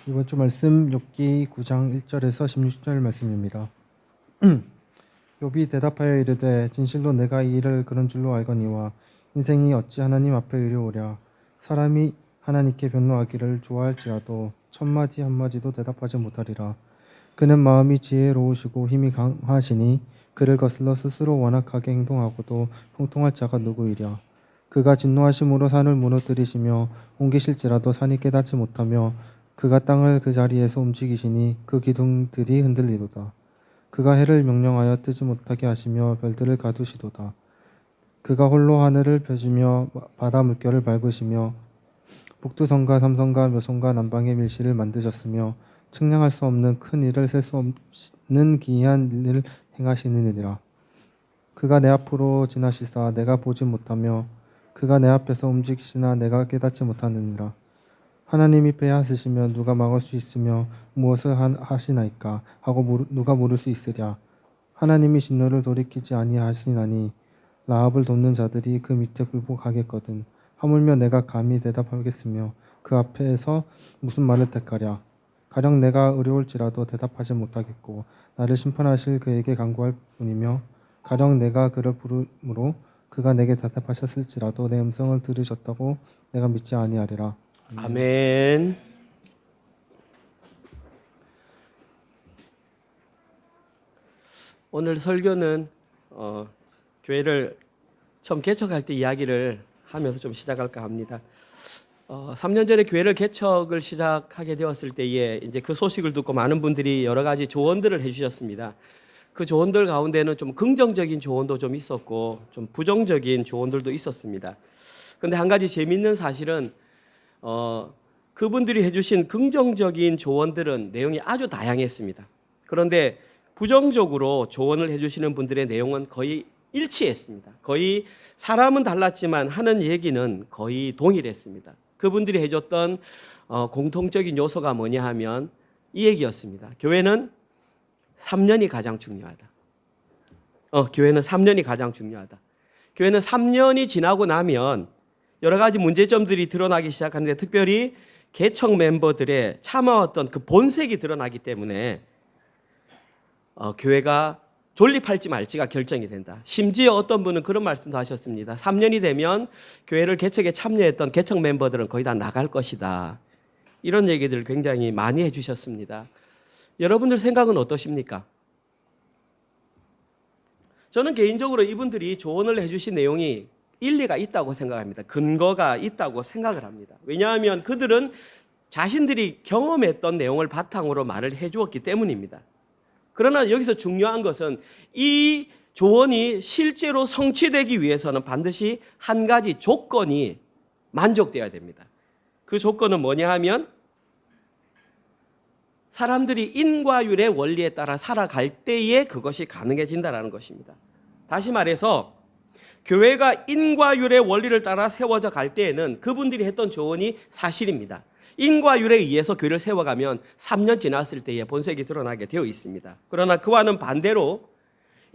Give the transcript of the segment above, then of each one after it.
이번 주 말씀 욥기 9장 1절에서 16절 말씀입니다. 욥이 대답하여 이르되 진실로 내가 이 일을 그런 줄로 알거니와 인생이 어찌 하나님 앞에 이르오랴. 사람이 하나님께 변론하기를 좋아할지라도 첫마디 한마디도 대답하지 못하리라. 그는 마음이 지혜로우시고 힘이 강하시니 그를 거슬러 스스로 완악하게 행동하고도 형통할 자가 누구이랴. 그가 진노하심으로 산을 무너뜨리시며 옮기실지라도 산이 깨닫지 못하며 그가 땅을 그 자리에서 움직이시니 그 기둥들이 흔들리도다. 그가 해를 명령하여 뜨지 못하게 하시며 별들을 가두시도다. 그가 홀로 하늘을 펴시며 바다 물결을 밟으시며 북두성과 삼성과 묘성과 남방의 밀실을 만드셨으며 측량할 수 없는 큰 일을 셀 수 없는 기이한 일을 행하시느니라. 그가 내 앞으로 지나시사 내가 보지 못하며 그가 내 앞에서 움직이시나 내가 깨닫지 못하느니라. 하나님이 빼앗으시면 누가 막을 수 있으며 무엇을 하시나이까 하고 누가 물을 수 있으랴. 하나님이 진노를 돌이키지 아니하시나니 라합을 돕는 자들이 그 밑에 굴복하겠거든. 하물며 내가 감히 대답하겠으며 그 앞에서 무슨 말을 택하랴. 가령 내가 어려울지라도 대답하지 못하겠고 나를 심판하실 그에게 간구할 뿐이며 가령 내가 그를 부르므로 그가 내게 대답하셨을지라도 내 음성을 들으셨다고 내가 믿지 아니하리라. 아멘. 오늘 설교는 교회를 처음 개척할 때 이야기를 하면서 좀 시작할까 합니다. 3년 전에 교회를 개척을 시작하게 되었을 때에 이제 그 소식을 듣고 많은 분들이 여러 가지 조언들을 해주셨습니다. 그 조언들 가운데는 좀 긍정적인 조언도 좀 있었고 좀 부정적인 조언들도 있었습니다. 그런데 한 가지 재미있는 사실은 그분들이 해주신 긍정적인 조언들은 내용이 아주 다양했습니다. 그런데 부정적으로 조언을 해주시는 분들의 내용은 거의 일치했습니다. 거의 사람은 달랐지만 하는 얘기는 거의 동일했습니다. 그분들이 해줬던 공통적인 요소가 뭐냐 하면 이 얘기였습니다. 교회는 3년이 가장 중요하다. 교회는 3년이 가장 중요하다. 교회는 3년이 지나고 나면 여러 가지 문제점들이 드러나기 시작하는데 특별히 개척 멤버들의 참아왔던 그 본색이 드러나기 때문에 교회가 존립할지 말지가 결정이 된다. 심지어 어떤 분은 그런 말씀도 하셨습니다. 3년이 되면 교회를 개척에 참여했던 개척 멤버들은 거의 다 나갈 것이다. 이런 얘기들을 굉장히 많이 해주셨습니다. 여러분들 생각은 어떠십니까? 저는 개인적으로 이분들이 조언을 해주신 내용이 일리가 있다고 생각합니다. 근거가 있다고 생각을 합니다. 왜냐하면 그들은 자신들이 경험했던 내용을 바탕으로 말을 해주었기 때문입니다. 그러나 여기서 중요한 것은 이 조언이 실제로 성취되기 위해서는 반드시 한 가지 조건이 만족되어야 됩니다. 그 조건은 뭐냐 하면 사람들이 인과율의 원리에 따라 살아갈 때에 그것이 가능해진다는 것입니다. 다시 말해서 교회가 인과율의 원리를 따라 세워져 갈 때에는 그분들이 했던 조언이 사실입니다. 인과율에 의해서 교회를 세워가면 3년 지났을 때에 본색이 드러나게 되어 있습니다. 그러나 그와는 반대로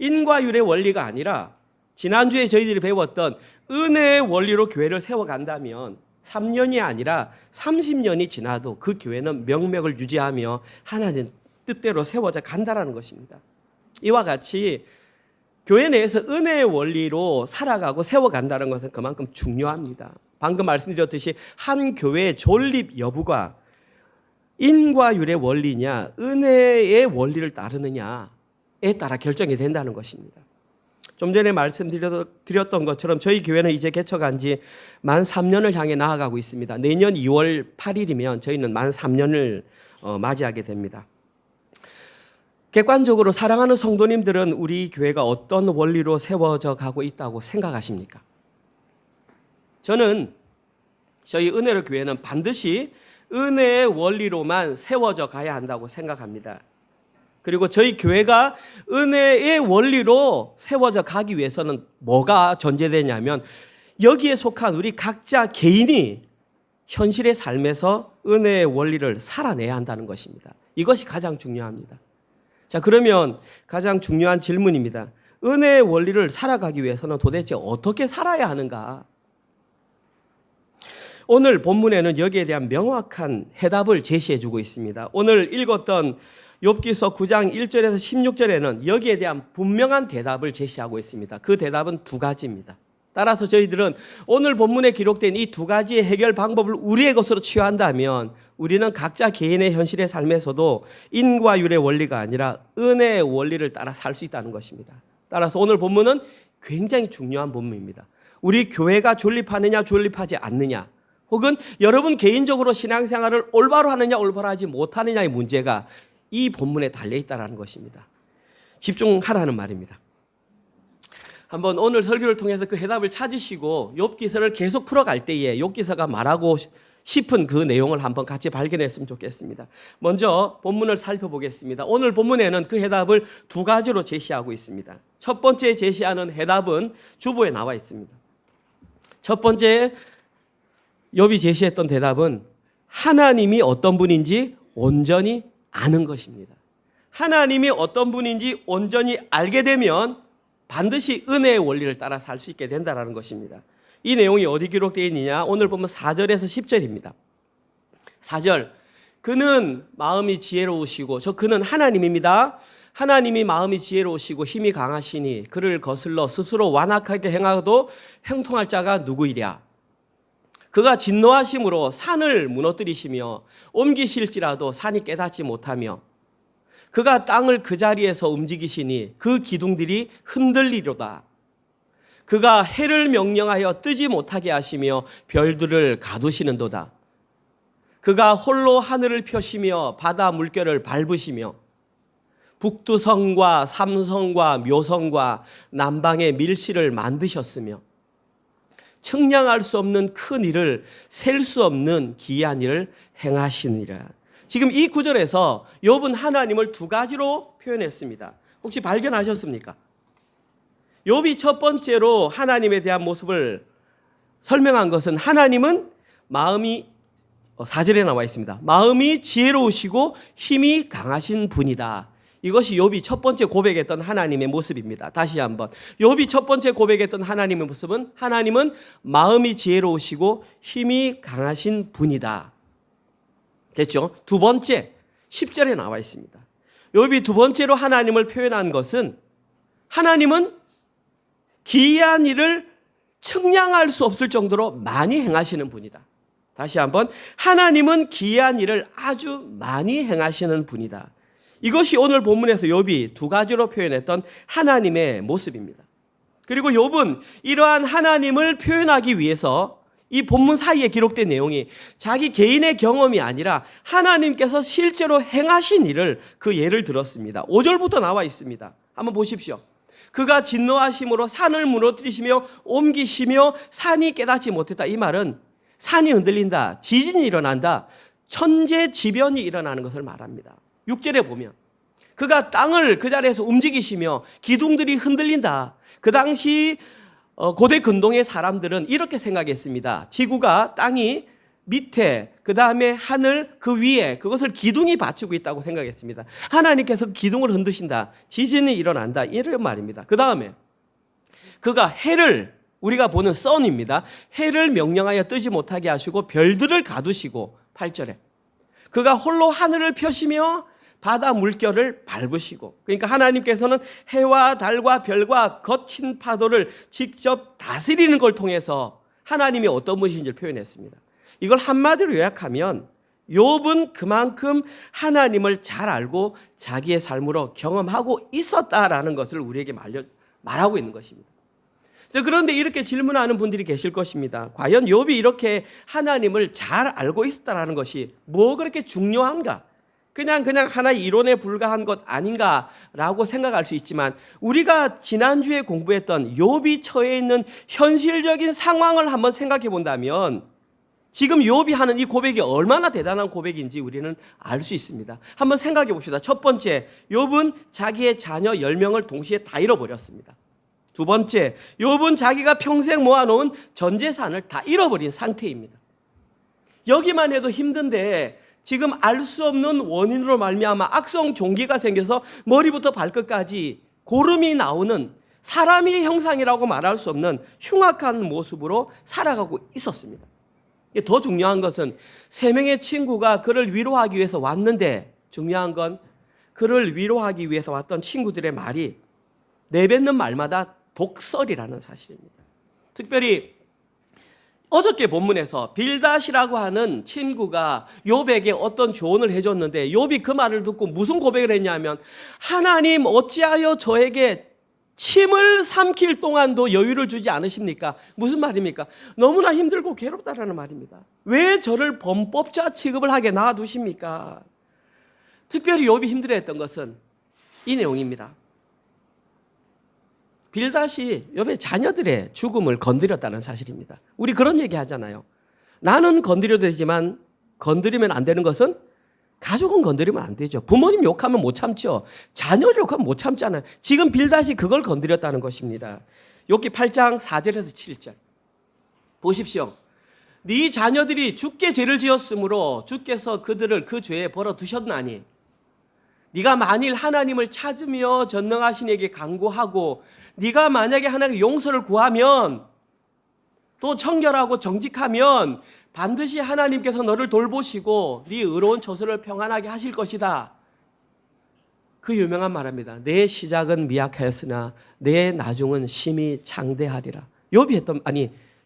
인과율의 원리가 아니라 지난주에 저희들이 배웠던 은혜의 원리로 교회를 세워간다면 3년이 아니라 30년이 지나도 그 교회는 명맥을 유지하며 하나님 뜻대로 세워져 간다는 것입니다. 이와 같이 교회 내에서 은혜의 원리로 살아가고 세워간다는 것은 그만큼 중요합니다. 방금 말씀드렸듯이 한 교회의 존립 여부가 인과율의 원리냐 은혜의 원리를 따르느냐에 따라 결정이 된다는 것입니다. 좀 전에 말씀드렸던 것처럼 저희 교회는 이제 개척한 지 만 3년을 향해 나아가고 있습니다. 내년 2월 8일이면 저희는 만 3년을 맞이하게 됩니다. 객관적으로 사랑하는 성도님들은 우리 교회가 어떤 원리로 세워져 가고 있다고 생각하십니까? 저는 저희 은혜로 교회는 반드시 은혜의 원리로만 세워져 가야 한다고 생각합니다. 그리고 저희 교회가 은혜의 원리로 세워져 가기 위해서는 뭐가 전제되냐면 여기에 속한 우리 각자 개인이 현실의 삶에서 은혜의 원리를 살아내야 한다는 것입니다. 이것이 가장 중요합니다. 자, 그러면 가장 중요한 질문입니다. 은혜의 원리를 살아가기 위해서는 도대체 어떻게 살아야 하는가? 오늘 본문에는 여기에 대한 명확한 해답을 제시해 주고 있습니다. 오늘 읽었던 욥기서 9장 1절에서 16절에는 여기에 대한 분명한 대답을 제시하고 있습니다. 그 대답은 두 가지입니다. 따라서 저희들은 오늘 본문에 기록된 이 두 가지의 해결 방법을 우리의 것으로 취한다면 우리는 각자 개인의 현실의 삶에서도 인과 율의 원리가 아니라 은혜의 원리를 따라 살 수 있다는 것입니다. 따라서 오늘 본문은 굉장히 중요한 본문입니다. 우리 교회가 존립하느냐 존립하지 않느냐, 혹은 여러분 개인적으로 신앙생활을 올바로 하느냐 올바로 하지 못하느냐의 문제가 이 본문에 달려있다는 것입니다. 집중하라는 말입니다. 한번 오늘 설교를 통해서 그 해답을 찾으시고 욥기서를 계속 풀어갈 때에 욥기서가 말하고 싶은 그 내용을 한번 같이 발견했으면 좋겠습니다. 먼저 본문을 살펴보겠습니다. 오늘 본문에는 그 해답을 두 가지로 제시하고 있습니다. 첫 번째 제시하는 해답은 주보에 나와 있습니다. 첫 번째 욥이 제시했던 대답은 하나님이 어떤 분인지 온전히 아는 것입니다. 하나님이 어떤 분인지 온전히 알게 되면 반드시 은혜의 원리를 따라 살 수 있게 된다는 것입니다. 이 내용이 어디 기록되어 있느냐? 오늘 보면 4절에서 10절입니다. 4절, 그는 마음이 지혜로우시고, 그는 하나님입니다. 하나님이 마음이 지혜로우시고 힘이 강하시니 그를 거슬러 스스로 완악하게 행하도 형통할 자가 누구이랴. 그가 진노하심으로 산을 무너뜨리시며 옮기실지라도 산이 깨닫지 못하며 그가 땅을 그 자리에서 움직이시니 그 기둥들이 흔들리로다. 그가 해를 명령하여 뜨지 못하게 하시며 별들을 가두시는도다. 그가 홀로 하늘을 펴시며 바다 물결을 밟으시며 북두성과 삼성과 묘성과 남방의 밀실을 만드셨으며 측량할 수 없는 큰 일을 셀 수 없는 기이한 일을 행하시니라. 지금 이 구절에서 욥은 하나님을 두 가지로 표현했습니다. 혹시 발견하셨습니까? 욥이 첫 번째로 하나님에 대한 모습을 설명한 것은 하나님은 마음이 4절에 나와 있습니다. 마음이 지혜로우시고 힘이 강하신 분이다. 이것이 욥이 첫 번째 고백했던 하나님의 모습입니다. 다시 한번. 욥이 첫 번째 고백했던 하나님의 모습은 하나님은 마음이 지혜로우시고 힘이 강하신 분이다. 됐죠? 두 번째 10절에 나와 있습니다. 욥이 두 번째로 하나님을 표현한 것은 하나님은 기이한 일을 측량할 수 없을 정도로 많이 행하시는 분이다. 다시 한번, 하나님은 기이한 일을 아주 많이 행하시는 분이다. 이것이 오늘 본문에서 욥이 두 가지로 표현했던 하나님의 모습입니다. 그리고 욥은 이러한 하나님을 표현하기 위해서 이 본문 사이에 기록된 내용이 자기 개인의 경험이 아니라 하나님께서 실제로 행하신 일을 그 예를 들었습니다. 5절부터 나와 있습니다. 한번 보십시오. 그가 진노하심으로 산을 무너뜨리시며 옮기시며 산이 깨닫지 못했다. 이 말은 산이 흔들린다, 지진이 일어난다, 천재지변이 일어나는 것을 말합니다. 6절에 보면 그가 땅을 그 자리에서 움직이시며 기둥들이 흔들린다. 그 당시 고대 근동의 사람들은 이렇게 생각했습니다. 지구가 땅이 밑에, 그 다음에 하늘 그 위에 그것을 기둥이 받치고 있다고 생각했습니다. 하나님께서 기둥을 흔드신다, 지진이 일어난다, 이런 말입니다. 그 다음에 그가 해를, 우리가 보는 선입니다. 해를 명령하여 뜨지 못하게 하시고 별들을 가두시고, 8절에 그가 홀로 하늘을 펴시며 바다 물결을 밟으시고, 그러니까 하나님께서는 해와 달과 별과 거친 파도를 직접 다스리는 걸 통해서 하나님이 어떤 분이신지를 표현했습니다. 이걸 한마디로 요약하면 욥은 그만큼 하나님을 잘 알고 자기의 삶으로 경험하고 있었다라는 것을 우리에게 말하고 있는 것입니다. 그런데 이렇게 질문하는 분들이 계실 것입니다. 과연 욥이 이렇게 하나님을 잘 알고 있었다라는 것이 뭐 그렇게 중요한가? 그냥 하나의 이론에 불과한 것 아닌가라고 생각할 수 있지만, 우리가 지난주에 공부했던 욥이 처해 있는 현실적인 상황을 한번 생각해 본다면 지금 욥이 하는 이 고백이 얼마나 대단한 고백인지 우리는 알 수 있습니다. 한번 생각해 봅시다. 첫 번째, 욥은 자기의 자녀 10명을 동시에 다 잃어버렸습니다. 두 번째, 욥은 자기가 평생 모아놓은 전 재산을 다 잃어버린 상태입니다. 여기만 해도 힘든데 지금 알 수 없는 원인으로 말미암아 악성 종기가 생겨서 머리부터 발끝까지 고름이 나오는 사람의 형상이라고 말할 수 없는 흉악한 모습으로 살아가고 있었습니다. 더 중요한 것은 세 명의 친구가 그를 위로하기 위해서 왔는데 중요한 건 그를 위로하기 위해서 왔던 친구들의 말이 내뱉는 말마다 독설이라는 사실입니다. 특별히 어저께 본문에서 빌닷이라고 하는 친구가 욥에게 어떤 조언을 해줬는데 욥이 그 말을 듣고 무슨 고백을 했냐면 하나님 어찌하여 저에게 침을 삼킬 동안도 여유를 주지 않으십니까? 무슨 말입니까? 너무나 힘들고 괴롭다라는 말입니다. 왜 저를 범법자 취급을 하게 놔두십니까? 특별히 욥이 힘들어했던 것은 이 내용입니다. 빌닷이 욥의 자녀들의 죽음을 건드렸다는 사실입니다. 우리 그런 얘기 하잖아요. 나는 건드려도 되지만 건드리면 안 되는 것은 가족은 건드리면 안 되죠. 부모님 욕하면 못 참죠. 자녀를 욕하면 못 참잖아요. 지금 빌닷이 그걸 건드렸다는 것입니다. 욥기 8장 4절에서 7절 보십시오. 네 자녀들이 주께 죄를 지었으므로 주께서 그들을 그 죄에 벌어 두셨나니 네가 만일 하나님을 찾으며 전능하신 이에게 간구하고 네가 만약에 하나님께 용서를 구하면 또 청결하고 정직하면 반드시 하나님께서 너를 돌보시고 네 의로운 처소를 평안하게 하실 것이다. 그 유명한 말입니다. 내 시작은 미약하였으나 내 나중은 심히 장대하리라.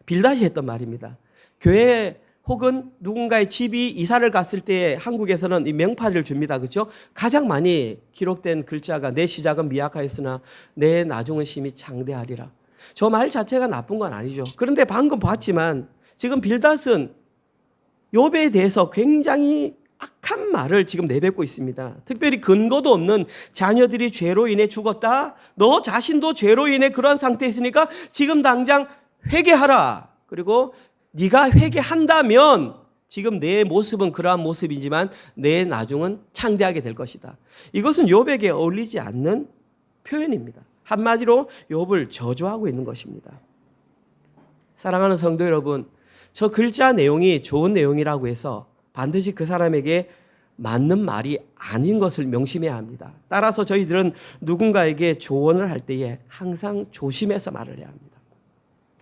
빌닷이 했던 말입니다. 교회 혹은 누군가의 집이 이사를 갔을 때 한국에서는 이 명파를 줍니다. 그렇죠? 가장 많이 기록된 글자가 내 시작은 미약하였으나 내 나중은 심히 장대하리라. 저 말 자체가 나쁜 건 아니죠. 그런데 방금 봤지만 지금 빌닷은 욥에 대해서 굉장히 악한 말을 지금 내뱉고 있습니다. 특별히 근거도 없는 자녀들이 죄로 인해 죽었다. 너 자신도 죄로 인해 그러한 상태에 있으니까 지금 당장 회개하라. 그리고 네가 회개한다면 지금 내 모습은 그러한 모습이지만 내 나중은 창대하게 될 것이다. 이것은 욥에게 어울리지 않는 표현입니다. 한마디로 욥을 저주하고 있는 것입니다. 사랑하는 성도 여러분, 저 글자 내용이 좋은 내용이라고 해서 반드시 그 사람에게 맞는 말이 아닌 것을 명심해야 합니다. 따라서 저희들은 누군가에게 조언을 할 때에 항상 조심해서 말을 해야 합니다.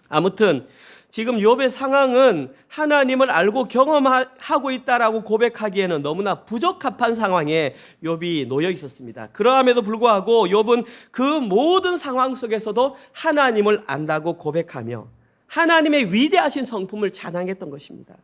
아무튼 지금 욥의 상황은 하나님을 알고 경험하고 있다라고 고백하기에는 너무나 부적합한 상황에 욥이 놓여 있었습니다. 그러함에도 불구하고 욥은 그 모든 상황 속에서도 하나님을 안다고 고백하며 하나님의 위대하신 성품을 찬양했던 것입니다.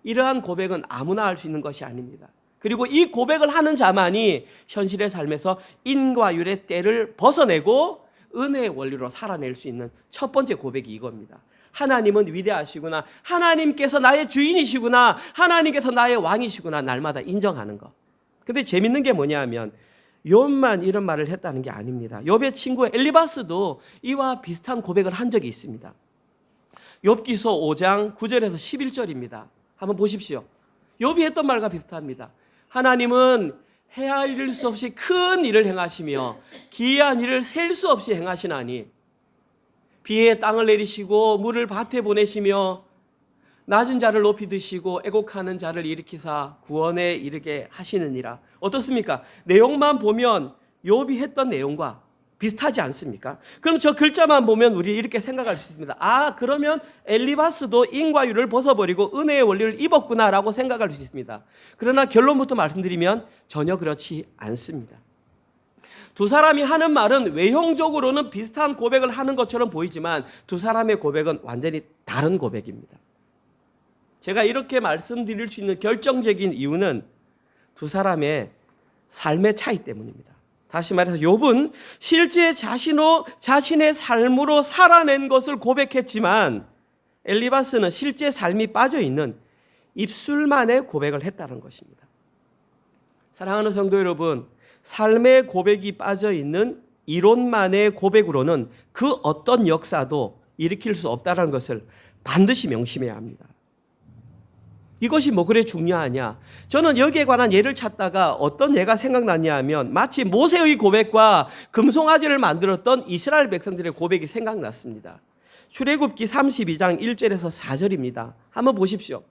이러한 고백은 아무나 할 수 있는 것이 아닙니다. 그리고 이 고백을 하는 자만이 현실의 삶에서 인과율의 때를 벗어내고 은혜의 원리로 살아낼 수 있는 첫 번째 고백이 이겁니다. 하나님은 위대하시구나. 하나님께서 나의 주인이시구나. 하나님께서 나의 왕이시구나. 날마다 인정하는 것. 근데 재밌는 게 뭐냐 하면 욥만 이런 말을 했다는 게 아닙니다. 욥의 친구 엘리바스도 이와 비슷한 고백을 한 적이 있습니다. 욥기서 5장 9절에서 11절입니다. 한번 보십시오. 욥이 했던 말과 비슷합니다. 하나님은 헤아릴 수 없이 큰 일을 행하시며 기이한 일을 셀 수 없이 행하시나니 비에 땅을 내리시고 물을 밭에 보내시며 낮은 자를 높이 드시고 애곡하는 자를 일으키사 구원에 이르게 하시느니라. 어떻습니까? 내용만 보면 욥이 했던 내용과 비슷하지 않습니까? 그럼 저 글자만 보면 우리 이렇게 생각할 수 있습니다. 아, 그러면 엘리바스도 인과율을 벗어버리고 은혜의 원리를 입었구나라고 생각할 수 있습니다. 그러나 결론부터 말씀드리면 전혀 그렇지 않습니다. 두 사람이 하는 말은 외형적으로는 비슷한 고백을 하는 것처럼 보이지만 두 사람의 고백은 완전히 다른 고백입니다. 제가 이렇게 말씀드릴 수 있는 결정적인 이유는 두 사람의 삶의 차이 때문입니다. 다시 말해서 욥은 실제 자신의 삶으로 살아낸 것을 고백했지만 엘리바스는 실제 삶이 빠져있는 입술만의 고백을 했다는 것입니다. 사랑하는 성도 여러분, 삶의 고백이 빠져있는 이론만의 고백으로는 그 어떤 역사도 일으킬 수 없다는 것을 반드시 명심해야 합니다. 이것이 뭐 그래 중요하냐? 저는 여기에 관한 예를 찾다가 어떤 예가 생각났냐 하면 마치 모세의 고백과 금송아지를 만들었던 이스라엘 백성들의 고백이 생각났습니다. 출애굽기 32장 1절에서 4절입니다. 한번 보십시오.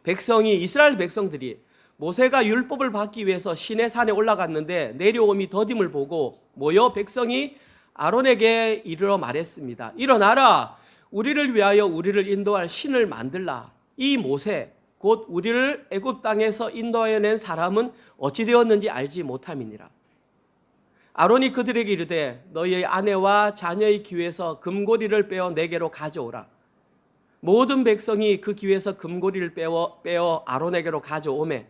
이스라엘 백성들이 모세가 율법을 받기 위해서 시내산에 올라갔는데 내려옴이 더딤을 보고 모여 백성이 아론에게 이르러 말했습니다. 일어나라, 우리를 위하여 우리를 인도할 신을 만들라. 이 모세 곧 우리를 애굽 땅에서 인도해낸 사람은 어찌 되었는지 알지 못함이니라. 아론이 그들에게 이르되 너희의 아내와 자녀의 귀에서 금고리를 빼어 내게로 가져오라. 모든 백성이 그 귀에서 금고리를 빼어 아론에게로 가져오매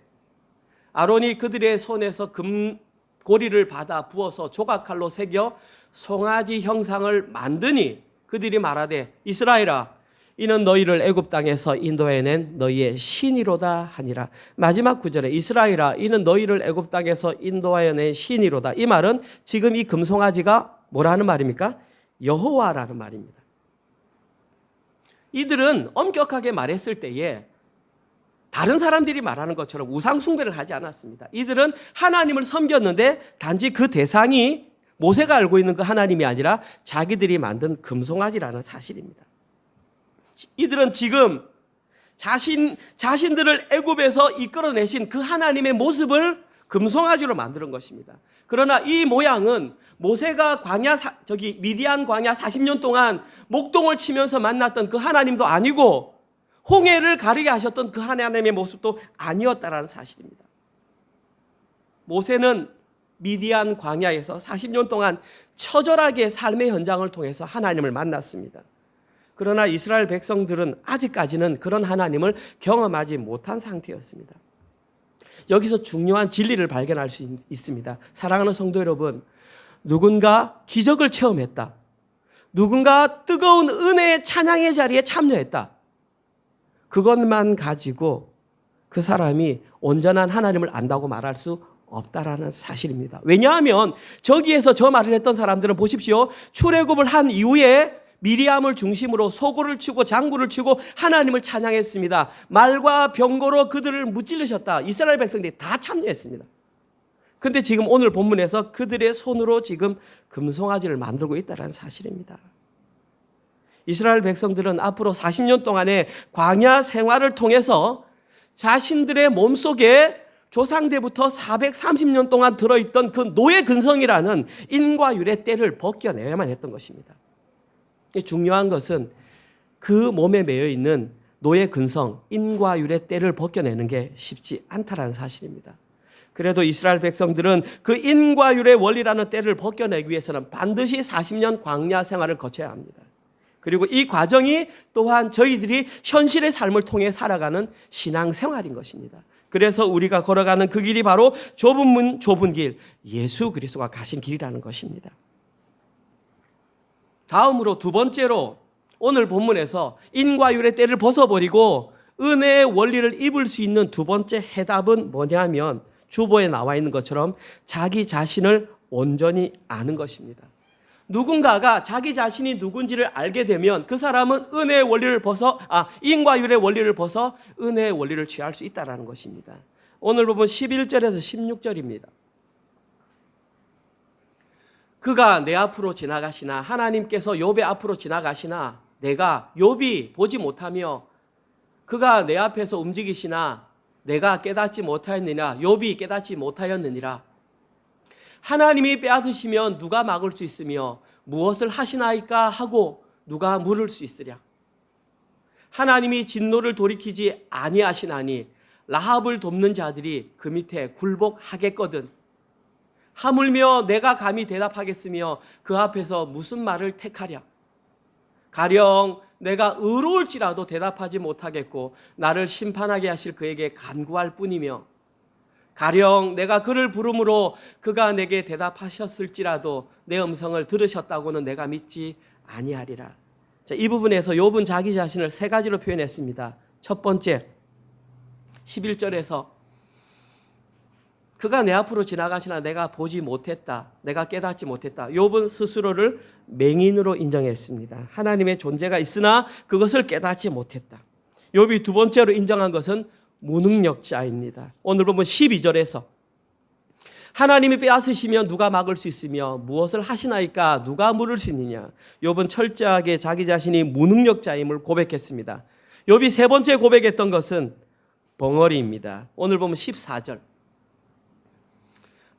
아론이 그들의 손에서 금고리를 받아 부어서 조각칼로 새겨 송아지 형상을 만드니 그들이 말하되 이스라엘아 이는 너희를 애굽 땅에서 인도해낸 너희의 신이로다 하니라. 마지막 구절에 이스라엘아 이는 너희를 애굽 땅에서 인도하여낸 신이로다. 이 말은 지금 이 금송아지가 뭐라는 말입니까? 여호와라는 말입니다. 이들은 엄격하게 말했을 때에 다른 사람들이 말하는 것처럼 우상 숭배를 하지 않았습니다. 이들은 하나님을 섬겼는데 단지 그 대상이 모세가 알고 있는 그 하나님이 아니라 자기들이 만든 금송아지라는 사실입니다. 이들은 지금 자신들을 애굽에서 이끌어내신 그 하나님의 모습을 금송아지로 만드는 것입니다. 그러나 이 모양은 모세가 미디안 광야 40년 동안 목동을 치면서 만났던 그 하나님도 아니고 홍해를 가르게 하셨던 그 하나님의 모습도 아니었다라는 사실입니다. 모세는 미디안 광야에서 40년 동안 처절하게 삶의 현장을 통해서 하나님을 만났습니다. 그러나 이스라엘 백성들은 아직까지는 그런 하나님을 경험하지 못한 상태였습니다. 여기서 중요한 진리를 발견할 수 있습니다. 사랑하는 성도 여러분, 누군가 기적을 체험했다. 누군가 뜨거운 은혜의 찬양의 자리에 참여했다. 그것만 가지고 그 사람이 온전한 하나님을 안다고 말할 수 없다라는 사실입니다. 왜냐하면 저기에서 저 말을 했던 사람들은 보십시오. 출애굽을 한 이후에 미리암을 중심으로 소고를 치고 장구를 치고 하나님을 찬양했습니다. 말과 병거로 그들을 무찔르셨다. 이스라엘 백성들이 다 참여했습니다. 그런데 지금 오늘 본문에서 그들의 손으로 지금 금송아지를 만들고 있다는 사실입니다. 이스라엘 백성들은 앞으로 40년 동안의 광야 생활을 통해서 자신들의 몸속에 조상대부터 430년 동안 들어있던 그 노예 근성이라는 인과 율의 때를 벗겨내야만 했던 것입니다. 중요한 것은 그 몸에 매여 있는 노예 근성, 인과 율의 때를 벗겨내는 게 쉽지 않다라는 사실입니다. 그래도 이스라엘 백성들은 그 인과 율의 원리라는 때를 벗겨내기 위해서는 반드시 40년 광야 생활을 거쳐야 합니다. 그리고 이 과정이 또한 저희들이 현실의 삶을 통해 살아가는 신앙생활인 것입니다. 그래서 우리가 걸어가는 그 길이 바로 좁은 문 좁은 길, 예수 그리스도가 가신 길이라는 것입니다. 다음으로 두 번째로 오늘 본문에서 인과 율의 때를 벗어버리고 은혜의 원리를 입을 수 있는 두 번째 해답은 뭐냐면 주보에 나와 있는 것처럼 자기 자신을 온전히 아는 것입니다. 누군가가 자기 자신이 누군지를 알게 되면 그 사람은 은혜의 원리를 인과 율의 원리를 벗어 은혜의 원리를 취할 수 있다는 것입니다. 오늘 보면 11절에서 16절입니다. 그가 내 앞으로 지나가시나 하나님께서 욥의 앞으로 지나가시나 내가 욥이 보지 못하며 그가 내 앞에서 움직이시나 내가 깨닫지 못하였느냐 욥이 깨닫지 못하였느니라. 하나님이 빼앗으시면 누가 막을 수 있으며 무엇을 하시나이까 하고 누가 물을 수 있으랴. 하나님이 진노를 돌이키지 아니하시나니 라합을 돕는 자들이 그 밑에 굴복하겠거든. 하물며 내가 감히 대답하겠으며 그 앞에서 무슨 말을 택하랴. 가령 내가 의로울지라도 대답하지 못하겠고 나를 심판하게 하실 그에게 간구할 뿐이며 가령 내가 그를 부름으로 그가 내게 대답하셨을지라도 내 음성을 들으셨다고는 내가 믿지 아니하리라. 자, 이 부분에서 욥은 자기 자신을 세 가지로 표현했습니다. 첫 번째 11절에서 그가 내 앞으로 지나가시나 내가 보지 못했다. 내가 깨닫지 못했다. 욥은 스스로를 맹인으로 인정했습니다. 하나님의 존재가 있으나 그것을 깨닫지 못했다. 욥이 두 번째로 인정한 것은 무능력자입니다. 오늘 보면 12절에서 하나님이 빼앗으시면 누가 막을 수 있으며 무엇을 하시나이까 누가 물을 수 있느냐. 욥은 철저하게 자기 자신이 무능력자임을 고백했습니다. 욥이 세 번째 고백했던 것은 벙어리입니다. 오늘 보면 14절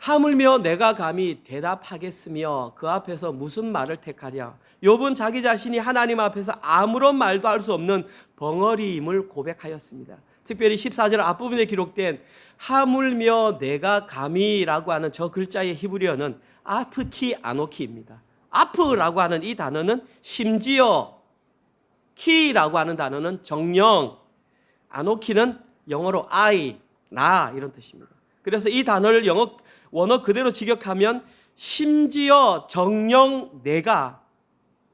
하물며 내가 감히 대답하겠으며 그 앞에서 무슨 말을 택하랴. 욥은 자기 자신이 하나님 앞에서 아무런 말도 할 수 없는 벙어리임을 고백하였습니다. 특별히 14절 앞부분에 기록된 하물며 내가 감히라고 하는 저 글자의 히브리어는 아프키 아노키입니다. 아프라고 하는 이 단어는 심지어, 키라고 하는 단어는 정령, 아노키는 영어로 I, 나 이런 뜻입니다. 그래서 이 단어를 영어 원어 그대로 직역하면 심지어 정령 내가,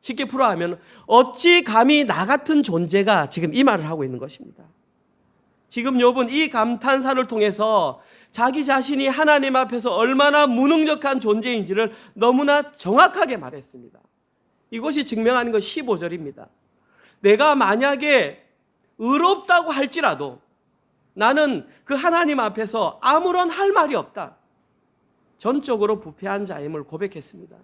쉽게 풀어하면 어찌 감히 나 같은 존재가, 지금 이 말을 하고 있는 것입니다. 지금 욥은 이 감탄사를 통해서 자기 자신이 하나님 앞에서 얼마나 무능력한 존재인지를 너무나 정확하게 말했습니다. 이것이 증명하는 것 15절입니다. 내가 만약에 의롭다고 할지라도 나는 그 하나님 앞에서 아무런 할 말이 없다. 전적으로 부패한 자임을 고백했습니다.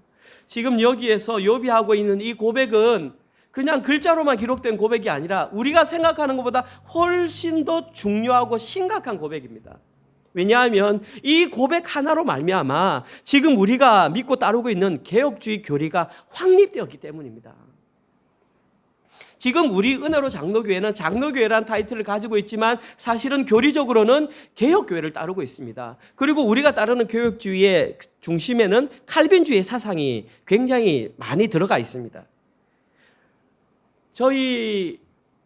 지금 여기에서 욥이 하고 있는 이 고백은 그냥 글자로만 기록된 고백이 아니라 우리가 생각하는 것보다 훨씬 더 중요하고 심각한 고백입니다. 왜냐하면 이 고백 하나로 말미암아 지금 우리가 믿고 따르고 있는 개혁주의 교리가 확립되었기 때문입니다. 지금 우리 은혜로 장로교회는 장로교회라는 타이틀을 가지고 있지만 사실은 교리적으로는 개혁교회를 따르고 있습니다. 그리고 우리가 따르는 개혁주의의 중심에는 칼빈주의 사상이 굉장히 많이 들어가 있습니다. 저희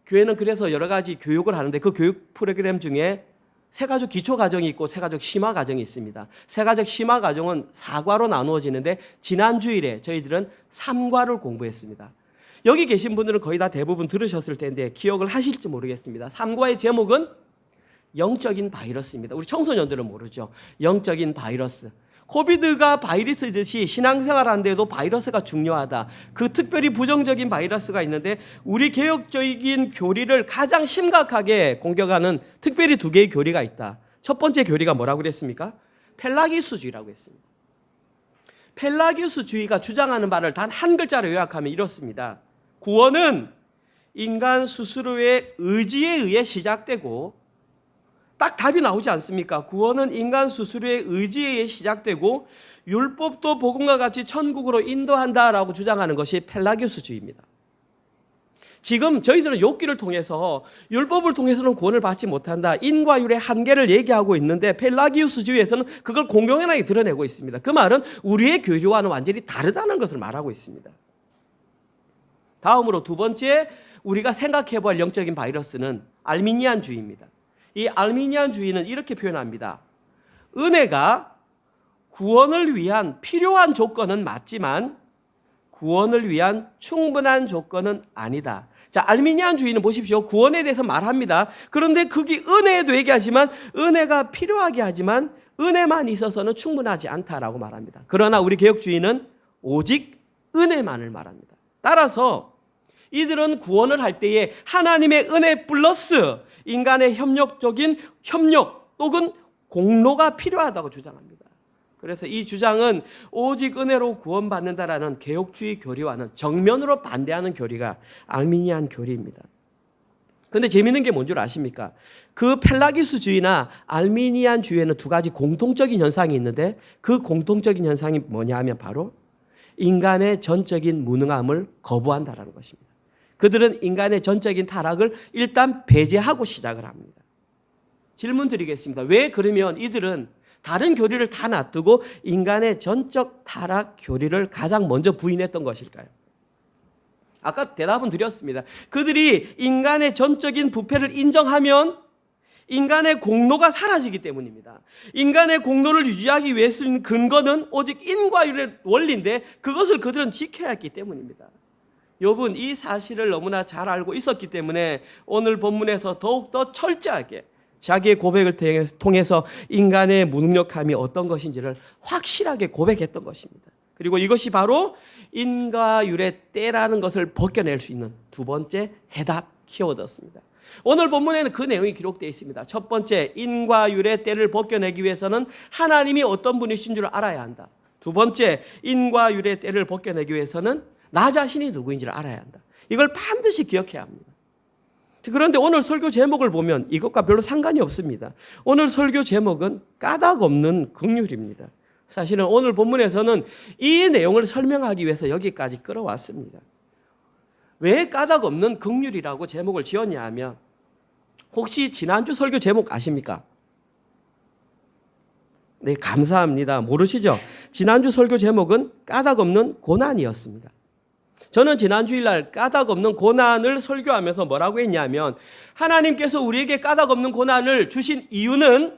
교회는 그래서 여러 가지 교육을 하는데 그 교육 프로그램 중에 세가족 기초과정이 있고 세가족 심화과정이 있습니다. 세가족 심화과정은 4과로 나누어지는데 지난 주일에 저희들은 3과를 공부했습니다. 여기 계신 분들은 거의 다 대부분 들으셨을 텐데 기억을 하실지 모르겠습니다. 3과의 제목은 영적인 바이러스입니다. 우리 청소년들은 모르죠. 영적인 바이러스. 코비드가 바이러스듯이 신앙생활 하는데도 바이러스가 중요하다. 그 특별히 부정적인 바이러스가 있는데 우리 개혁적인 교리를 가장 심각하게 공격하는 특별히 2개의 교리가 있다. 첫 번째 교리가 뭐라고 그랬습니까? 펠라기우스주의라고 했습니다. 펠라기우스주의가 주장하는 바를 단 한 글자로 요약하면 이렇습니다. 구원은 인간 스스로의 의지에 의해 시작되고, 딱 답이 나오지 않습니까? 구원은 인간 스스로의 의지에 의해 시작되고 율법도 복음과 같이 천국으로 인도한다라고 주장하는 것이 펠라기우스주의입니다. 지금 저희들은 욥기를 통해서 율법을 통해서는 구원을 받지 못한다, 인과 율의 한계를 얘기하고 있는데 펠라기우스주의에서는 그걸 공공연하게 드러내고 있습니다. 그 말은 우리의 교리와는 완전히 다르다는 것을 말하고 있습니다. 다음으로 2번째 우리가 생각해 볼 영적인 바이러스는 알미니안주의입니다. 이 알미니안주의는 이렇게 표현합니다. 은혜가 구원을 위한 필요한 조건은 맞지만 구원을 위한 충분한 조건은 아니다. 자, 알미니안주의는 보십시오. 구원에 대해서 말합니다. 그런데 거기 은혜에도 얘기하지만 은혜가 필요하게 하지만 은혜만 있어서는 충분하지 않다라고 말합니다. 그러나 우리 개혁주의는 오직 은혜만을 말합니다. 따라서 이들은 구원을 할 때에 하나님의 은혜 플러스 인간의 협력적인 협력 또는 공로가 필요하다고 주장합니다. 그래서 이 주장은 오직 은혜로 구원받는다라는 개혁주의 교리와는 정면으로 반대하는 교리가 알미니안 교리입니다. 그런데 재미있는 게 뭔 줄 아십니까? 그 펠라기우스주의나 알미니안주의에는 2가지 공통적인 현상이 있는데 그 공통적인 현상이 뭐냐 하면 바로 인간의 전적인 무능함을 거부한다라는 것입니다. 그들은 인간의 전적인 타락을 일단 배제하고 시작을 합니다. 질문 드리겠습니다. 왜 그러면 이들은 다른 교리를 다 놔두고 인간의 전적 타락 교리를 가장 먼저 부인했던 것일까요? 아까 대답은 드렸습니다. 그들이 인간의 전적인 부패를 인정하면 인간의 공로가 사라지기 때문입니다. 인간의 공로를 유지하기 위해 쓰는 근거는 오직 인과율의 원리인데 그것을 그들은 지켜야 했기 때문입니다. 욥은 이 사실을 너무나 잘 알고 있었기 때문에 오늘 본문에서 더욱더 철저하게 자기의 고백을 통해서 인간의 무능력함이 어떤 것인지를 확실하게 고백했던 것입니다. 그리고 이것이 바로 인과율의 때라는 것을 벗겨낼 수 있는 2번째 해답 키워드였습니다. 오늘 본문에는 그 내용이 기록되어 있습니다. 첫 번째, 인과율의 때를 벗겨내기 위해서는 하나님이 어떤 분이신 줄 알아야 한다. 2번째, 인과율의 때를 벗겨내기 위해서는 나 자신이 누구인지를 알아야 한다. 이걸 반드시 기억해야 합니다. 그런데 오늘 설교 제목을 보면 이것과 별로 상관이 없습니다. 오늘 설교 제목은 까닭 없는 긍휼입니다. 사실은 오늘 본문에서는 이 내용을 설명하기 위해서 여기까지 끌어왔습니다. 왜 까닭 없는 긍휼이라고 제목을 지었냐 하면, 혹시 지난주 설교 제목 아십니까? 네, 감사합니다. 모르시죠? 지난주 설교 제목은 까닭 없는 고난이었습니다. 저는 지난 주일날 까닭 없는 고난을 설교하면서 뭐라고 했냐면, 하나님께서 우리에게 까닭 없는 고난을 주신 이유는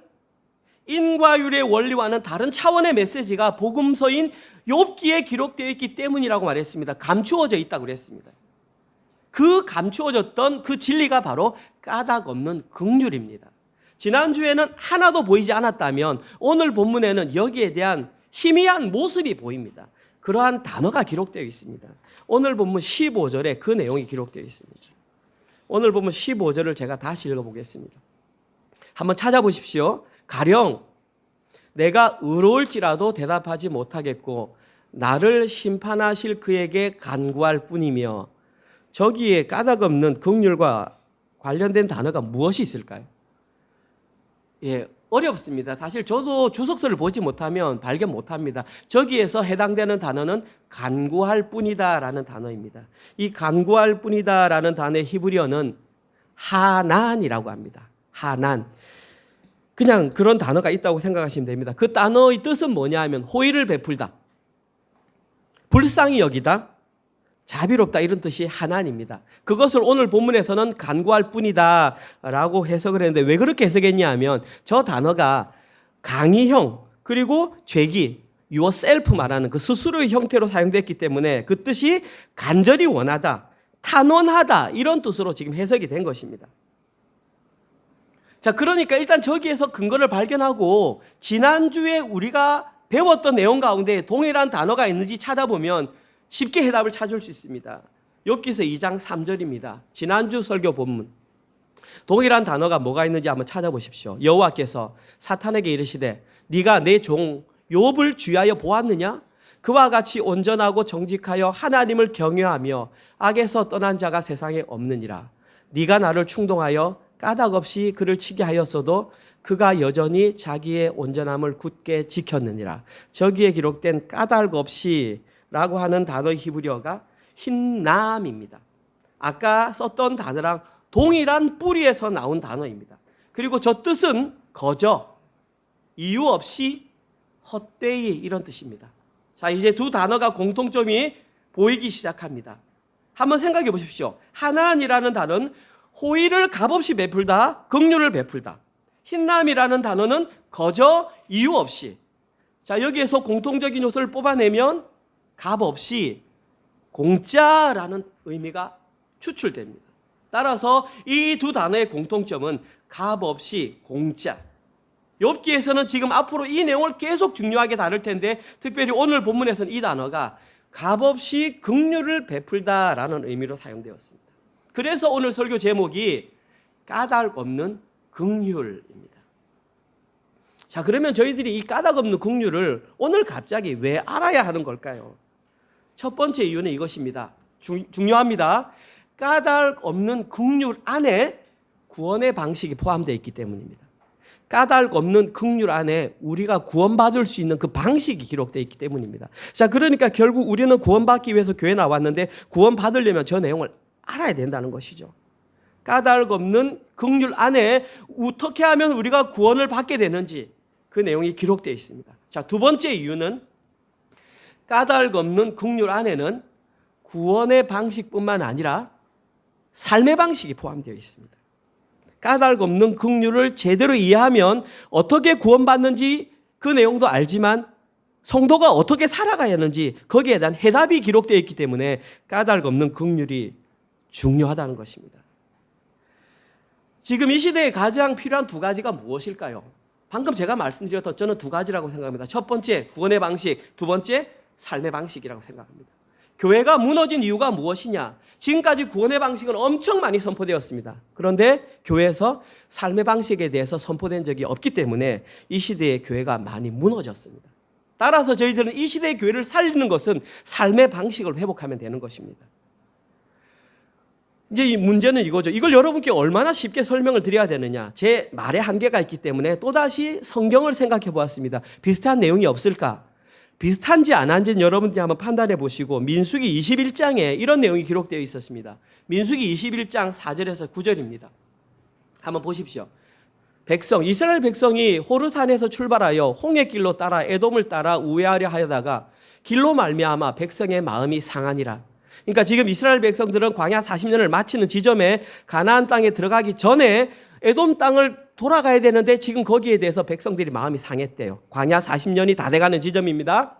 인과율의 원리와는 다른 차원의 메시지가 복음서인 욥기에 기록되어 있기 때문이라고 말했습니다. 감추어져 있다고 그랬습니다. 그 감추어졌던 그 진리가 바로 까닭 없는 긍휼입니다. 지난주에는 하나도 보이지 않았다면 오늘 본문에는 여기에 대한 희미한 모습이 보입니다. 그러한 단어가 기록되어 있습니다. 오늘 본문 15절에 그 내용이 기록되어 있습니다. 오늘 본문 15절을 제가 다시 읽어보겠습니다. 한번 찾아보십시오. 가령 내가 의로울지라도 대답하지 못하겠고 나를 심판하실 그에게 간구할 뿐이며, 저기에 까닭 없는 긍휼과 관련된 단어가 무엇이 있을까요? 예, 어렵습니다. 사실 저도 주석서를 보지 못하면 발견 못합니다. 저기에서 해당되는 단어는 간구할 뿐이다라는 단어입니다. 이 간구할 뿐이다라는 단어의 히브리어는 하난이라고 합니다. 하난. 그냥 그런 단어가 있다고 생각하시면 됩니다. 그 단어의 뜻은 뭐냐 하면 호의를 베풀다, 불쌍히 여기다, 자비롭다, 이런 뜻이 하난입니다. 그것을 오늘 본문에서는 간구할 뿐이다 라고 해석을 했는데, 왜 그렇게 해석했냐 하면 저 단어가 강의형 그리고 죄기, yourself 말하는 그 스스로의 형태로 사용됐기 때문에 그 뜻이 간절히 원하다, 탄원하다, 이런 뜻으로 지금 해석이 된 것입니다. 자, 그러니까 일단 저기에서 근거를 발견하고 지난주에 우리가 배웠던 내용 가운데 동일한 단어가 있는지 찾아보면 쉽게 해답을 찾을 수 있습니다. 욥기서 2장 3절입니다. 지난주 설교 본문. 동일한 단어가 뭐가 있는지 한번 찾아보십시오. 여호와께서 사탄에게 이르시되 네가 내 종 욥을 주의하여 보았느냐? 그와 같이 온전하고 정직하여 하나님을 경외하며 악에서 떠난 자가 세상에 없느니라. 네가 나를 충동하여 까닭 없이 그를 치게 하였어도 그가 여전히 자기의 온전함을 굳게 지켰느니라. 저기에 기록된 까닭 없이 라고 하는 단어의 히브리어가 흰남입니다. 아까 썼던 단어랑 동일한 뿌리에서 나온 단어입니다. 그리고 저 뜻은 거저, 이유 없이, 헛되이, 이런 뜻입니다. 자, 이제 두 단어가 공통점이 보이기 시작합니다. 한번 생각해 보십시오. 하나님이라는 단어는 호의를 값없이 베풀다, 긍휼을 베풀다. 흰남이라는 단어는 거저, 이유 없이. 자, 여기에서 공통적인 요소를 뽑아내면 값없이, 공짜라는 의미가 추출됩니다. 따라서 이 두 단어의 공통점은 값없이, 공짜. 욥기에서는 지금 앞으로 이 내용을 계속 중요하게 다룰 텐데, 특별히 오늘 본문에서는 이 단어가 값없이 긍휼을 베풀다라는 의미로 사용되었습니다. 그래서 오늘 설교 제목이 까닭 없는 긍휼입니다. 자, 그러면 저희들이 이 까닭 없는 긍휼을 오늘 갑자기 왜 알아야 하는 걸까요? 첫 번째 이유는 이것입니다. 중요합니다. 까닭 없는 긍휼 안에 구원의 방식이 포함되어 있기 때문입니다. 까닭 없는 긍휼 안에 우리가 구원받을 수 있는 그 방식이 기록되어 있기 때문입니다. 자, 그러니까 결국 우리는 구원받기 위해서 교회 나왔는데 구원받으려면 저 내용을 알아야 된다는 것이죠. 까닭 없는 긍휼 안에 어떻게 하면 우리가 구원을 받게 되는지 그 내용이 기록되어 있습니다. 자, 두 번째 이유는 까닭 없는 긍휼 안에는 구원의 방식뿐만 아니라 삶의 방식이 포함되어 있습니다. 까닭 없는 긍휼을 제대로 이해하면 어떻게 구원받는지 그 내용도 알지만 성도가 어떻게 살아가야 하는지 거기에 대한 해답이 기록되어 있기 때문에 까닭 없는 긍휼이 중요하다는 것입니다. 지금 이 시대에 가장 필요한 두 가지가 무엇일까요? 방금 제가 말씀드렸던 저는 두 가지라고 생각합니다. 첫 번째, 구원의 방식. 두 번째, 삶의 방식이라고 생각합니다. 교회가 무너진 이유가 무엇이냐? 지금까지 구원의 방식은 엄청 많이 선포되었습니다. 그런데 교회에서 삶의 방식에 대해서 선포된 적이 없기 때문에 이 시대의 교회가 많이 무너졌습니다. 따라서 저희들은 이 시대의 교회를 살리는 것은 삶의 방식을 회복하면 되는 것입니다. 이제 이 문제는 이거죠. 이걸 여러분께 얼마나 쉽게 설명을 드려야 되느냐. 제 말에 한계가 있기 때문에 또다시 성경을 생각해 보았습니다. 비슷한 내용이 없을까? 비슷한지 안 한지는 여러분들이 한번 판단해 보시고 민수기 21장에 이런 내용이 기록되어 있었습니다. 민수기 21장 4절에서 9절입니다. 한번 보십시오. 이스라엘 백성이 호르산에서 출발하여 홍해길로 따라 에돔을 따라 우회하려 하여다가 길로 말미암아 백성의 마음이 상하니라. 그러니까 지금 이스라엘 백성들은 광야 40년을 마치는 지점에 가나안 땅에 들어가기 전에 에돔 땅을 돌아가야 되는데 지금 거기에 대해서 백성들이 마음이 상했대요. 광야 40년이 다 돼가는 지점입니다.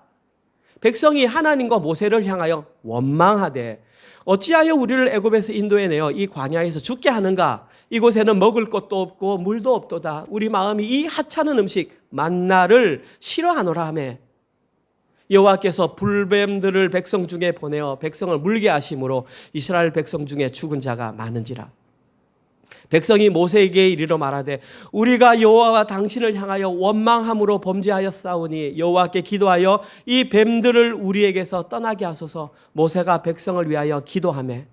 백성이 하나님과 모세를 향하여 원망하되 어찌하여 우리를 애굽에서 인도해내어 이 광야에서 죽게 하는가? 이곳에는 먹을 것도 없고 물도 없도다. 우리 마음이 이 하찮은 음식 만나를 싫어하노라 하며 여호와께서 불뱀들을 백성 중에 보내어 백성을 물게 하심으로 이스라엘 백성 중에 죽은 자가 많은지라. 백성이 모세에게 이르러 말하되 우리가 여호와와 당신을 향하여 원망함으로 범죄하였사오니 여호와께 기도하여 이 뱀들을 우리에게서 떠나게 하소서. 모세가 백성을 위하여 기도하매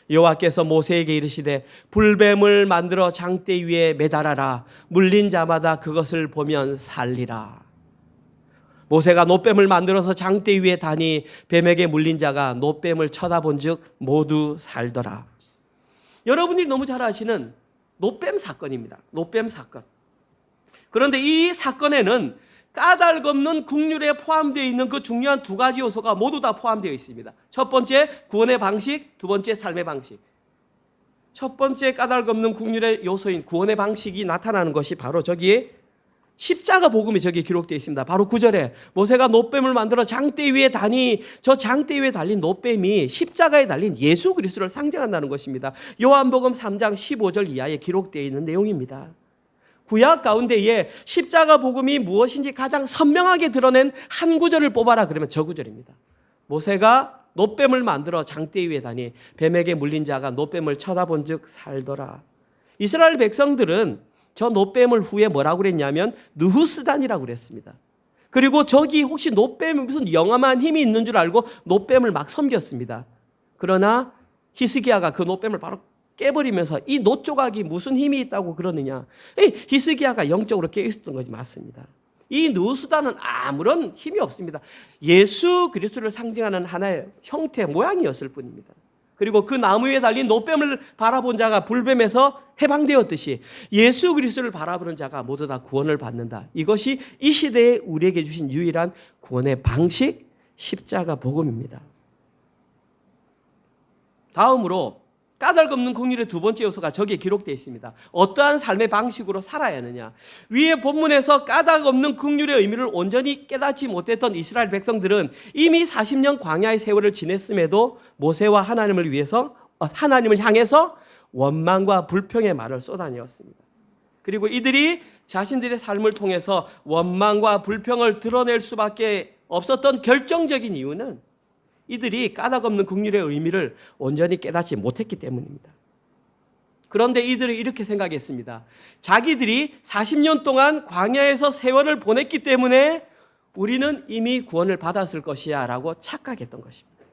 여호와께서 모세에게 이르시되 불뱀을 만들어 장대 위에 매달아라. 물린 자마다 그것을 보면 살리라. 모세가 놋뱀을 만들어서 장대 위에 다니 뱀에게 물린 자가 놋뱀을 쳐다본 즉 모두 살더라. 여러분들이 너무 잘 아시는 놋뱀 사건입니다. 놋뱀 사건. 그런데 이 사건에는 까닭없는 국률에 포함되어 있는 그 중요한 두 가지 요소가 모두 다 포함되어 있습니다. 첫 번째 구원의 방식, 두 번째 삶의 방식. 첫 번째 까닭없는 국률의 요소인 구원의 방식이 나타나는 것이 바로 저기에 십자가 복음이 저기에 기록되어 있습니다. 바로 9절에 모세가 놋뱀을 만들어 장대 위에 다니 저 장대 위에 달린 놋뱀이 십자가에 달린 예수 그리스도를 상징한다는 것입니다. 요한복음 3장 15절 이하에 기록되어 있는 내용입니다. 구약 가운데에 십자가 복음이 무엇인지 가장 선명하게 드러낸 한 구절을 뽑아라 그러면 저 구절입니다. 모세가 놋뱀을 만들어 장대 위에 다니 뱀에게 물린 자가 놋뱀을 쳐다본 즉 살더라. 이스라엘 백성들은 저 놋뱀을 후에 뭐라고 그랬냐면 느후스단이라고 그랬습니다. 그리고 저기 혹시 놋뱀이 무슨 영험한 힘이 있는 줄 알고 놋뱀을 막 섬겼습니다. 그러나 히스기야가 그 놋뱀을 바로 깨버리면서 이 놋조각이 무슨 힘이 있다고 그러느냐. 히스기야가 영적으로 깨있었던 것이 맞습니다. 이 느후스단은 아무런 힘이 없습니다. 예수 그리스도를 상징하는 하나의 형태 모양이었을 뿐입니다. 그리고 그 나무 위에 달린 놋뱀을 바라본 자가 불뱀에서 해방되었듯이 예수 그리스도를 바라보는 자가 모두 다 구원을 받는다. 이것이 이 시대에 우리에게 주신 유일한 구원의 방식, 십자가 복음입니다. 다음으로 까닭없는 국률의 두 번째 요소가 저기에 기록되어 있습니다. 어떠한 삶의 방식으로 살아야 하느냐. 위의 본문에서 까닭없는 국률의 의미를 온전히 깨닫지 못했던 이스라엘 백성들은 이미 40년 광야의 세월을 지냈음에도 모세와 하나님을 향해서 원망과 불평의 말을 쏟아내었습니다. 그리고 이들이 자신들의 삶을 통해서 원망과 불평을 드러낼 수밖에 없었던 결정적인 이유는 이들이 까닭없는 국률의 의미를 온전히 깨닫지 못했기 때문입니다. 그런데 이들은 이렇게 생각했습니다. 자기들이 40년 동안 광야에서 세월을 보냈기 때문에 우리는 이미 구원을 받았을 것이야 라고 착각했던 것입니다.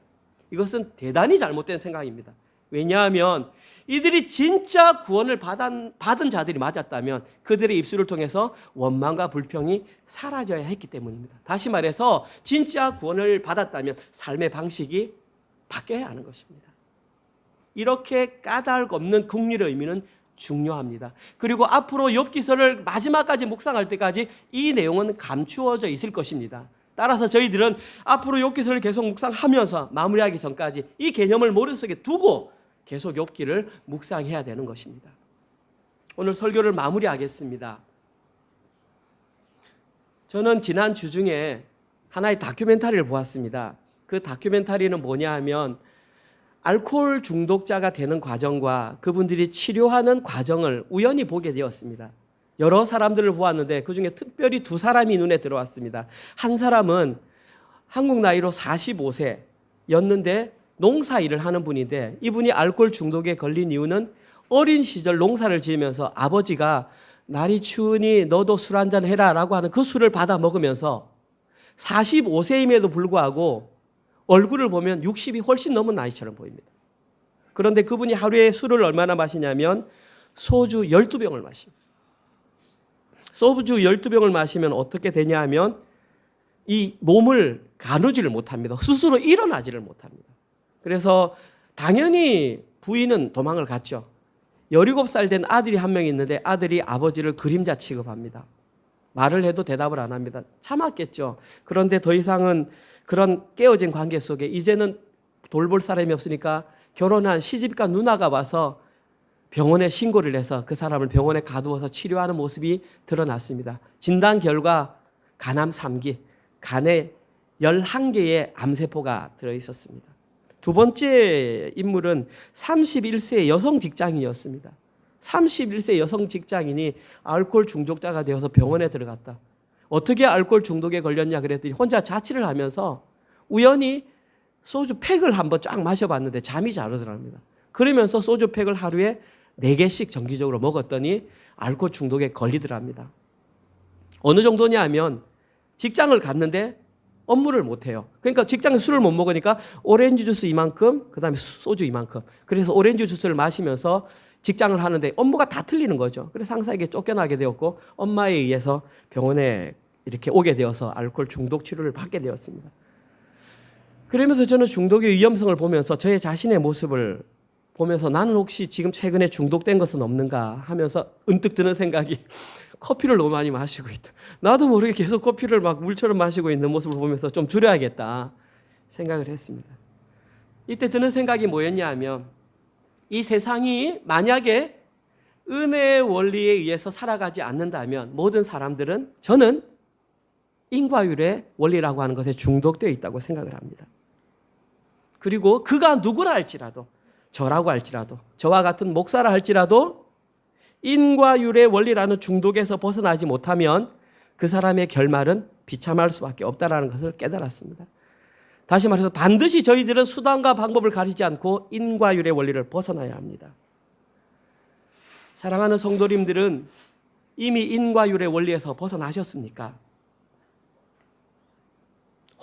이것은 대단히 잘못된 생각입니다. 왜냐하면 이들이 진짜 구원을 받은 자들이 맞았다면 그들의 입술을 통해서 원망과 불평이 사라져야 했기 때문입니다. 다시 말해서 진짜 구원을 받았다면 삶의 방식이 바뀌어야 하는 것입니다. 이렇게 까닭 없는 국률의 의미는 중요합니다. 그리고 앞으로 욥기서를 마지막까지 묵상할 때까지 이 내용은 감추어져 있을 것입니다. 따라서 저희들은 앞으로 욥기서를 계속 묵상하면서 마무리하기 전까지 이 개념을 머릿속에 두고 계속 욥기를 묵상해야 되는 것입니다. 오늘 설교를 마무리하겠습니다. 저는 지난 주 중에 하나의 다큐멘터리를 보았습니다. 그 다큐멘터리는 뭐냐 하면 알코올 중독자가 되는 과정과 그분들이 치료하는 과정을 우연히 보게 되었습니다. 여러 사람들을 보았는데 그중에 특별히 두 사람이 눈에 들어왔습니다. 한 사람은 한국 나이로 45세였는데 농사 일을 하는 분인데 이분이 알코올 중독에 걸린 이유는 어린 시절 농사를 지으면서 아버지가 날이 추우니 너도 술 한잔 해라 라고 하는 그 술을 받아 먹으면서 45세임에도 불구하고 얼굴을 보면 60이 훨씬 넘은 나이처럼 보입니다. 그런데 그분이 하루에 술을 얼마나 마시냐면 소주 12병을 마십니다. 소주 12병을 마시면 어떻게 되냐 하면 이 몸을 가누지를 못합니다. 스스로 일어나지를 못합니다. 그래서 당연히 부인은 도망을 갔죠. 17살 된 아들이 한 명 있는데 아들이 아버지를 그림자 취급합니다. 말을 해도 대답을 안 합니다. 참았겠죠. 그런데 더 이상은 그런 깨어진 관계 속에 이제는 돌볼 사람이 없으니까 결혼한 시집가 누나가 와서 병원에 신고를 해서 그 사람을 병원에 가두어서 치료하는 모습이 드러났습니다. 진단 결과 간암 3기, 간에 11개의 암세포가 들어있었습니다. 두 번째 인물은 31세 여성 직장인이었습니다. 31세 여성 직장인이 알코올 중독자가 되어서 병원에 들어갔다. 어떻게 알코올 중독에 걸렸냐 그랬더니 혼자 자취를 하면서 우연히 소주 팩을 한번 쫙 마셔봤는데 잠이 잘 오더랍니다. 그러면서 소주 팩을 하루에 4개씩 정기적으로 먹었더니 알코올 중독에 걸리더랍니다. 어느 정도냐 하면 직장을 갔는데 업무를 못해요. 그러니까 직장에서 술을 못 먹으니까 오렌지 주스 이만큼, 그 다음에 소주 이만큼. 그래서 오렌지 주스를 마시면서 직장을 하는데 업무가 다 틀리는 거죠. 그래서 상사에게 쫓겨나게 되었고 엄마에 의해서 병원에 이렇게 오게 되어서 알코올 중독 치료를 받게 되었습니다. 그러면서 저는 중독의 위험성을 보면서 저의 자신의 모습을 보면서 나는 혹시 지금 최근에 중독된 것은 없는가 하면서 은뜩 드는 생각이 커피를 너무 많이 마시고 있다. 나도 모르게 계속 커피를 막 물처럼 마시고 있는 모습을 보면서 좀 줄여야겠다 생각을 했습니다. 이때 드는 생각이 뭐였냐 하면 이 세상이 만약에 은혜의 원리에 의해서 살아가지 않는다면 모든 사람들은 저는 인과율의 원리라고 하는 것에 중독되어 있다고 생각을 합니다. 그리고 그가 누구라 할지라도 저라고 할지라도 저와 같은 목사라 할지라도 인과율의 원리라는 중독에서 벗어나지 못하면 그 사람의 결말은 비참할 수밖에 없다는 것을 깨달았습니다. 다시 말해서 반드시 저희들은 수단과 방법을 가리지 않고 인과율의 원리를 벗어나야 합니다. 사랑하는 성도님들은 이미 인과율의 원리에서 벗어나셨습니까?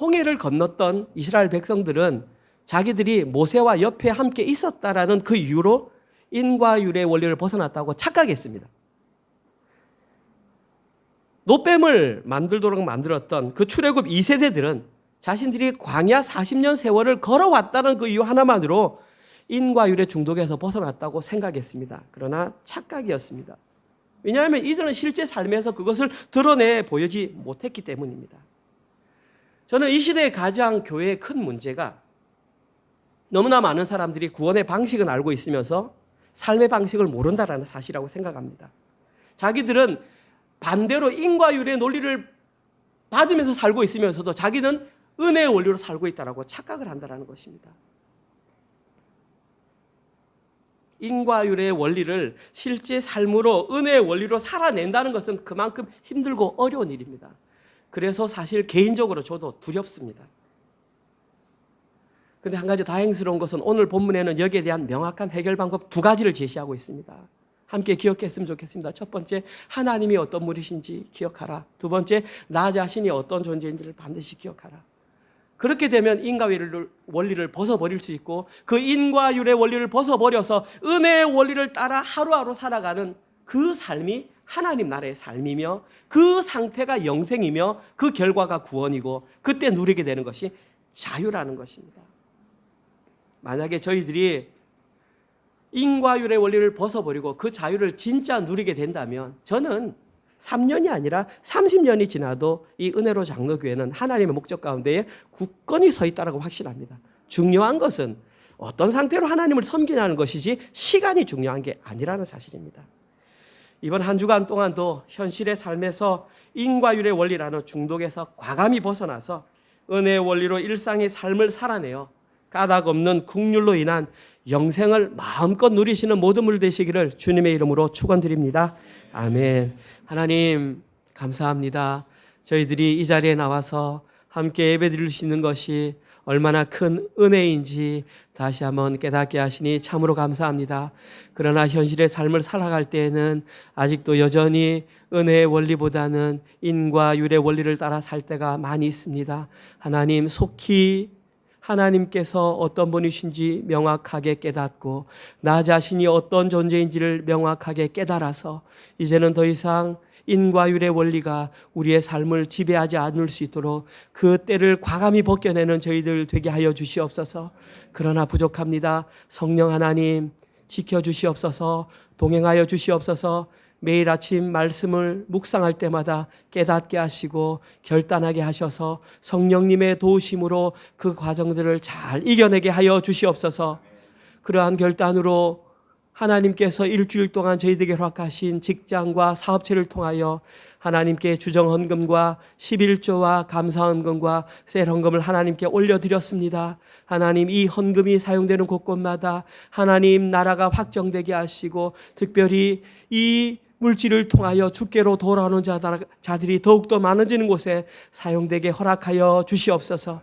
홍해를 건넜던 이스라엘 백성들은 자기들이 모세와 옆에 함께 있었다라는 그 이유로 인과율의 원리를 벗어났다고 착각했습니다. 노뱀을 만들도록 만들었던 그 출애굽 2세대들은 자신들이 광야 40년 세월을 걸어왔다는 그 이유 하나만으로 인과율의 중독에서 벗어났다고 생각했습니다. 그러나 착각이었습니다. 왜냐하면 이들은 실제 삶에서 그것을 드러내 보이지 못했기 때문입니다. 저는 이 시대의 가장 교회의 큰 문제가 너무나 많은 사람들이 구원의 방식은 알고 있으면서 삶의 방식을 모른다라는 사실이라고 생각합니다. 자기들은 반대로 인과율의 논리를 받으면서 살고 있으면서도 자기는 은혜의 원리로 살고 있다라고 착각을 한다는 것입니다. 인과율의 원리를 실제 삶으로 은혜의 원리로 살아낸다는 것은 그만큼 힘들고 어려운 일입니다. 그래서 사실 개인적으로 저도 두렵습니다. 그런데 한 가지 다행스러운 것은 오늘 본문에는 여기에 대한 명확한 해결 방법 2가지를 제시하고 있습니다. 함께 기억했으면 좋겠습니다. 첫 번째, 하나님이 어떤 분이신지 기억하라. 두 번째, 나 자신이 어떤 존재인지를 반드시 기억하라. 그렇게 되면 인과율의 원리를 벗어버릴 수 있고 그 인과율의 원리를 벗어버려서 은혜의 원리를 따라 하루하루 살아가는 그 삶이 하나님 나라의 삶이며 그 상태가 영생이며 그 결과가 구원이고 그때 누리게 되는 것이 자유라는 것입니다. 만약에 저희들이 인과율의 원리를 벗어버리고 그 자유를 진짜 누리게 된다면 저는 3년이 아니라 30년이 지나도 이 은혜로 장로교회는 하나님의 목적 가운데에 굳건히 서 있다고 확신합니다. 중요한 것은 어떤 상태로 하나님을 섬기냐는 것이지 시간이 중요한 게 아니라는 사실입니다. 이번 한 주간 동안도 현실의 삶에서 인과율의 원리라는 중독에서 과감히 벗어나서 은혜의 원리로 일상의 삶을 살아내어 까닭 없는 국률로 인한 영생을 마음껏 누리시는 모든 분 되시기를 주님의 이름으로 축원드립니다. 아멘. 하나님 감사합니다. 저희들이 이 자리에 나와서 함께 예배드릴 수 있는 것이 얼마나 큰 은혜인지 다시 한번 깨닫게 하시니 참으로 감사합니다. 그러나 현실의 삶을 살아갈 때에는 아직도 여전히 은혜의 원리보다는 인과 율의 원리를 따라 살 때가 많이 있습니다. 하나님 속히 하나님께서 어떤 분이신지 명확하게 깨닫고 나 자신이 어떤 존재인지를 명확하게 깨달아서 이제는 더 이상 인과율의 원리가 우리의 삶을 지배하지 않을 수 있도록 그 때를 과감히 벗겨내는 저희들 되게 하여 주시옵소서. 그러나 부족합니다. 성령 하나님 지켜주시옵소서. 동행하여 주시옵소서. 매일 아침 말씀을 묵상할 때마다 깨닫게 하시고 결단하게 하셔서 성령님의 도우심으로 그 과정들을 잘 이겨내게 하여 주시옵소서. 그러한 결단으로 하나님께서 일주일 동안 저희들에게 허락하신 직장과 사업체를 통하여 하나님께 주정헌금과 11조와 감사헌금과 셀헌금을 하나님께 올려드렸습니다. 하나님, 이 헌금이 사용되는 곳곳마다 하나님 나라가 확정되게 하시고 특별히 이 물질을 통하여 주께로 돌아오는 자들이 더욱더 많아지는 곳에 사용되게 허락하여 주시옵소서.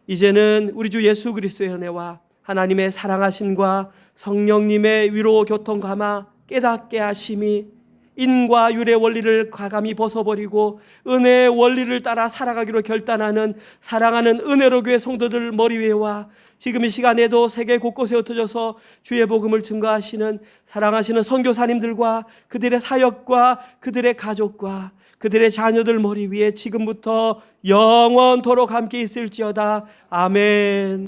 이제는 우리 주 예수 그리스도의 은혜와 하나님의 사랑하심과 성령님의 위로 교통 감화 깨닫게 하심이 인과 율의 원리를 과감히 벗어버리고 은혜의 원리를 따라 살아가기로 결단하는 사랑하는 은혜로 교회 성도들 머리 위에와 지금 이 시간에도 세계 곳곳에 흩어져서 주의 복음을 증거하시는 사랑하시는 선교사님들과 그들의 사역과 그들의 가족과 그들의 자녀들 머리 위에 지금부터 영원토록 함께 있을지어다. 아멘.